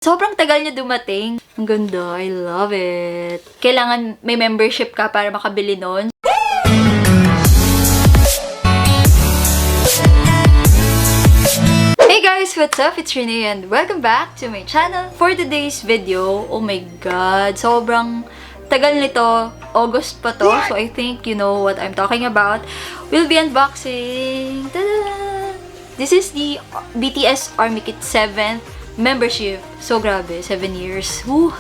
Sobrang tagal niya dumating. Ang ganda. I love it. Kailangan may membership ka para makabili nun. Hey guys! What's up? It's Renee and welcome back to my channel. For today's video, oh my god, sobrang tagal nito. August pa to. So I think you know what I'm talking about. We'll be unboxing. Ta-da! This is the BTS Army Kit 7th membership. So, grabe. 7 years. Woo!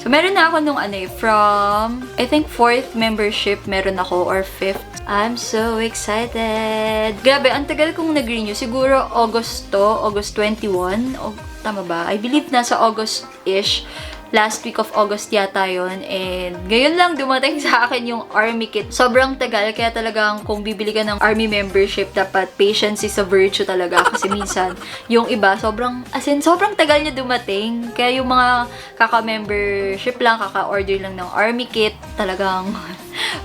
So, meron na ako nung from, I think, 4th membership meron ako or 5th. I'm so excited! Grabe, ang tagal kong nag-renew. Siguro August to, August 21. O, tama ba? I believe nasa August-ish. Last week of August yata yun. And ngayon lang dumating sa akin yung Army Kit. Sobrang tagal. Kaya talagang kung bibili ka ng Army membership, dapat patience is a virtue talaga. Kasi minsan, yung iba, sobrang tagal niya dumating. Kaya yung mga kaka-membership lang, kaka-order lang ng Army Kit, talagang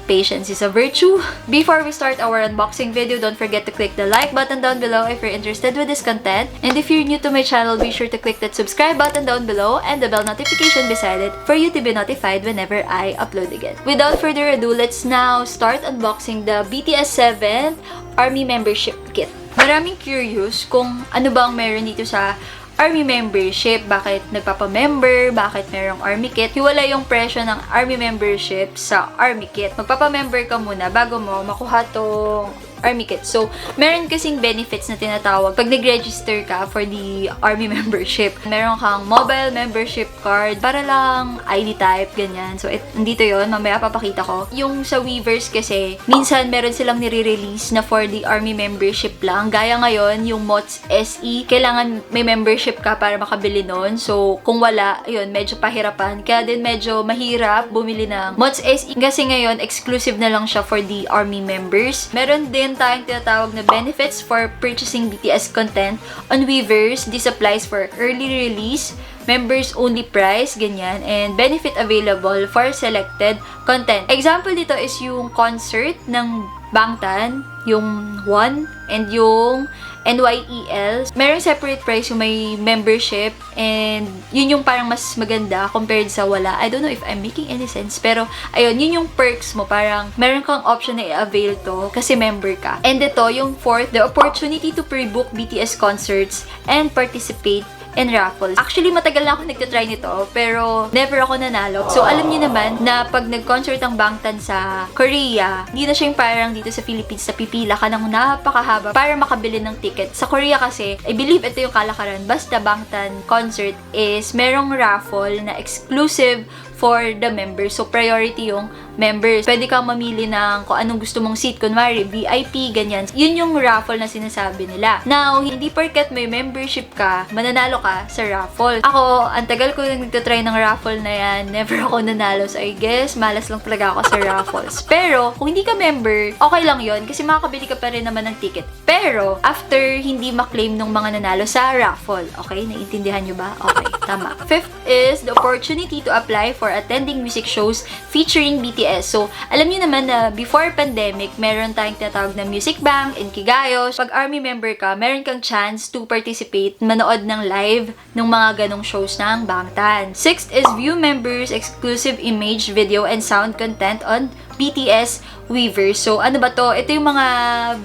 patience is a virtue. Before we start our unboxing video, don't forget to click the like button down below if you're interested with this content. And if you're new to my channel, be sure to click that subscribe button down below and the bell notification beside it for you to be notified whenever I upload again. Without further ado, let's now start unboxing the BTS 7th Army Membership Kit. Maraming curious kung ano bang meron dito sa Army membership, bakit nagpapa-member, bakit merong Army Kit. Hiwala yung presyo ng Army membership sa Army Kit. Magpapa-member ka muna bago mo makuha tong Army Kit. So, meron kasing benefits na tinatawag pag nag-register ka for the Army membership. Meron kang mobile membership card para lang ID type, ganyan. So, nandito yon, mamaya papakita ko. Yung sa Weavers kasi, minsan meron silang nire-release na for the Army membership lang. Gaya ngayon, yung MOTS SE, kailangan may membership ka para makabili nun. So, kung wala, yun, medyo pahirapan. Kaya din medyo mahirap bumili ng MOTS SE. Kasi ngayon, exclusive na lang siya for the Army members. Meron din tayong tinatawag na benefits for purchasing BTS content on Weavers. This applies for early release, members only price, ganyan, and benefit available for selected content. Example dito is yung concert ng Bangtan, yung 1, and yung NYEL. Merong separate price yung may membership, and yun yung parang mas maganda compared sa wala. I don't know if I'm making any sense, pero ayun, yun yung perks mo. Parang meron kang option na i-avail to kasi member ka. And ito, yung 4th, the opportunity to pre-book BTS concerts and participate and raffles. Actually, matagal na ako nagtatry nito, pero never ako nanalo. So, alam niyo naman na pag nag-concert ang Bangtan sa Korea, hindi na siya yung parang dito sa Philippines na pipila ka ng napakahaba para makabili ng ticket. Sa Korea kasi, I believe ito yung kalakaran. Basta Bangtan concert is merong raffle na exclusive for the members. So, priority yung members. Pwede kang mamili ng kung anong gusto mong seat. Kunwari, VIP, ganyan. Yun yung raffle na sinasabi nila. Now, hindi porket may membership ka, mananalo ka sa raffle. Ako, ang tagal ko nang nagtatry ng raffle na yan. Never ako nanalo. So, I guess, malas lang talaga ako sa raffles. Pero, kung hindi ka member, okay lang yun. Kasi makakabili ka pa rin naman ng ticket. Pero, after hindi maklaim ng mga nanalo sa raffle. Okay? Naiintindihan nyo ba? Okay, tama. 5th is the opportunity to apply for attending music shows featuring BTS. So, alam niyo naman na before pandemic, meron tayong tinatawag na Music Bank in Kigayos. Pag Army member ka, meron kang chance to participate, manood ng live ng mga ganong shows ng Bangtan. 6th is view members exclusive image, video, and sound content on BTS Weavers. So, ano ba to? Ito yung mga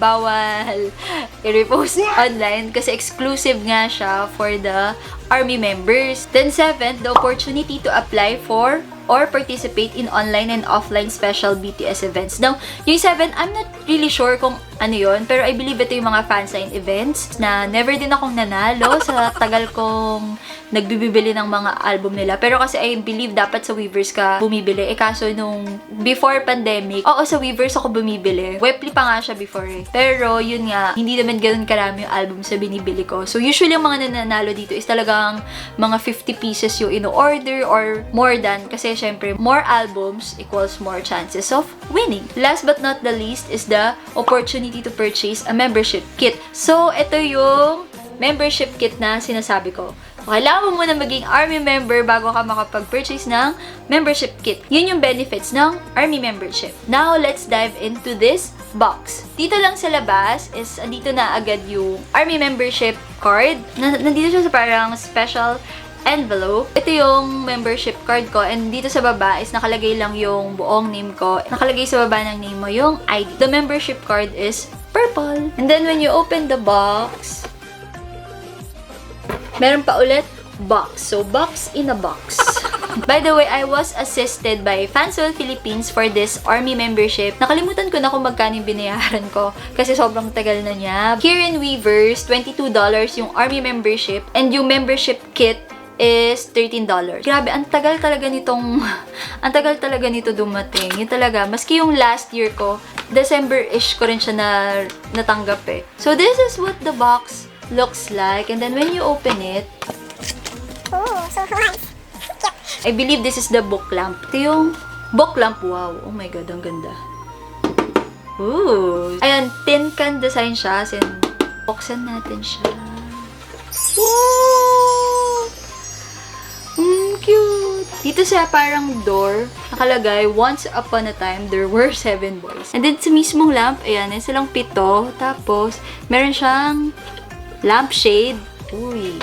bawal i-repost online kasi exclusive nga siya for the Army members. Then 7th, the opportunity to apply for or participate in online and offline special BTS events. Now, yung 7, I'm not really sure kung ano yun, pero I believe ito yung mga fansign events na never din akong nanalo sa tagal kong nagbibili ng mga album nila. Pero kasi I believe dapat sa Weavers ka bumibili. Eh kaso nung before pandemic, oo, sa Weavers ako bumibili. Webly pa nga siya before eh. Pero yun nga, hindi naman ganun karami yung album sa binibili ko. So usually yung mga nananalo dito is talagang mga 50 pieces yung in-order or more than. Kasi syempre, more albums equals more chances of winning. Last but not the least is the opportunity to purchase a membership kit. So, ito yung membership kit na sinasabi ko. Kailangan mo muna maging Army member bago ka makapag-purchase ng membership kit. Yun yung benefits ng Army membership. Now, let's dive into this box. Dito lang sa labas is, andito na agad yung Army membership card. Nandito siya sa parang special envelope. Ito yung membership card ko and dito sa baba is nakalagay lang yung buong name ko. Nakalagay sa baba ng name mo yung ID. The membership card is purple. And then when you open the box, meron pa ulit box. So, box in a box. By the way, I was assisted by FanSeoul Philippines for this army membership. Nakalimutan ko na kung magkano yung binayaran ko kasi sobrang tagal na niya. Here in Weavers, $22 yung army membership and yung membership kit is $13. Grabe, ang tagal talaga nito dumating. Yun talaga, maski yung last year ko, December-ish ko rin siya natanggap eh. So, this is what the box looks like. And then when you open it, oh, so nice. I believe this is the book lamp. Ito yung book lamp. Wow. Oh my God, ang ganda. Ooh. Ayan, tin can design siya. As in, buksan natin siya. Ooh! Cute! Dito sa parang door, nakalagay, once upon a time, there were 7 boys. And then sa mismong lamp, ayan, ay silang 7. Tapos, meron siyang lampshade. Uy!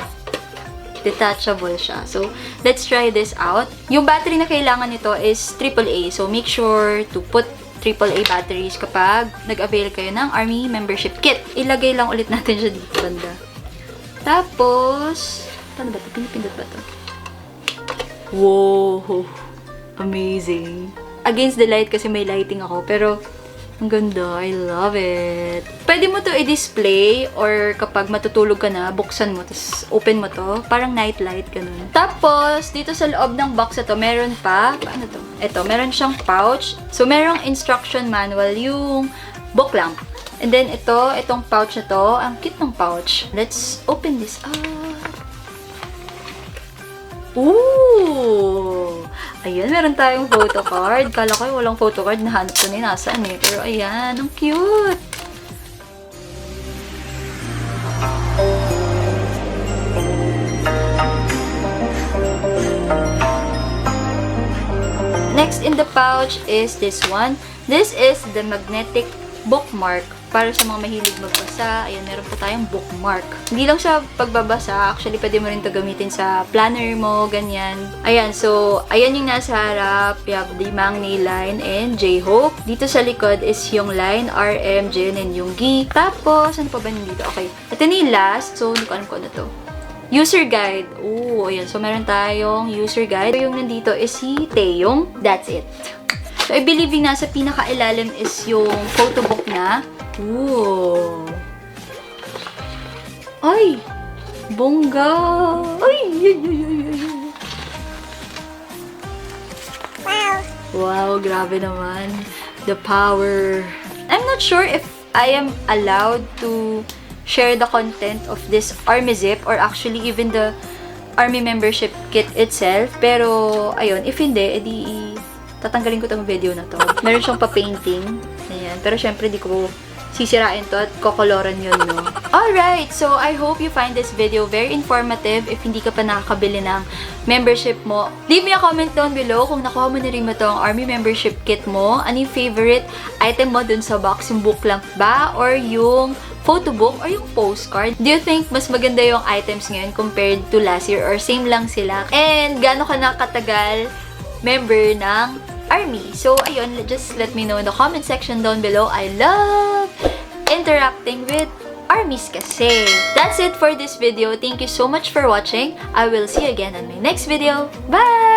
Detachable siya. So, let's try this out. Yung battery na kailangan nito is AAA. So, make sure to put AAA batteries kapag nag-avail kayo ng Army Membership Kit. Ilagay lang ulit natin siya dito banda. Tapos, paano ba ito? Pinipindot ba ito? Wow! Amazing. Against the light kasi may lighting ako. Pero, ang ganda. I love it. Pwede mo to i-display or kapag matutulog ka na, buksan mo, tapos open mo to. Parang night light, ganun. Tapos, dito sa loob ng box na to, meron pa, paano to? Ito, meron siyang pouch. So, merong instruction manual yung book lamp. And then, itong pouch na to, ang cute ng pouch. Let's open this up. Ooh! Ayan, meron tayong photo card. Kala ko walang photo card. Nahanap ko na yun. Nasaan eh. Pero ayan, ang cute! Next in the pouch is this one. This is the magnetic bookmark. Para sa mga mahilig magbasa, ayan, meron po tayong bookmark. Hindi lang siya pagbabasa, actually, pwede mo rin ito gamitin sa planner mo, ganyan. Ayan, so, ayan yung nasa harap. You have the Mang Nail line and J-Hope. Dito sa likod is yung line, RM, Jen, and yung Gi. Tapos, ano pa ba nandito? Okay, ito na yung last. So, hindi ko alam kung ano to. User guide. Oo, ayan. So, meron tayong user guide. So, yung nandito is si Taeyong. That's it. So, I believe yung nasa pinakailalim is yung photo book na. Ooh. Ay! Bongga! Ay! Wow. Wow, grabe naman. The power. I'm not sure if I am allowed to share the content of this Army Zip or actually even the Army Membership Kit itself. Pero, ayun, if hindi, edi tatanggalin ko tong video na to. Meron siyang pa-painting. Ayan. Pero syempre, di ko sisirain to at kokoloran yun, no? Alright, so I hope you find this video very informative. If hindi ka pa nakakabili ng membership mo, leave me a comment down below kung nakuha mo na rin mo tong Army Membership Kit mo. Ano yung favorite item mo dun sa box? Yung book lamp ba? Or yung photo book? Or yung postcard? Do you think mas maganda yung items ngayon compared to last year? Or same lang sila? And gaano ka nakatagal member ng Army? So, ayun, just let me know in the comment section down below. I love interacting with armies kasi. That's it for this video. Thank you so much for watching. I will see you again on my next video. Bye!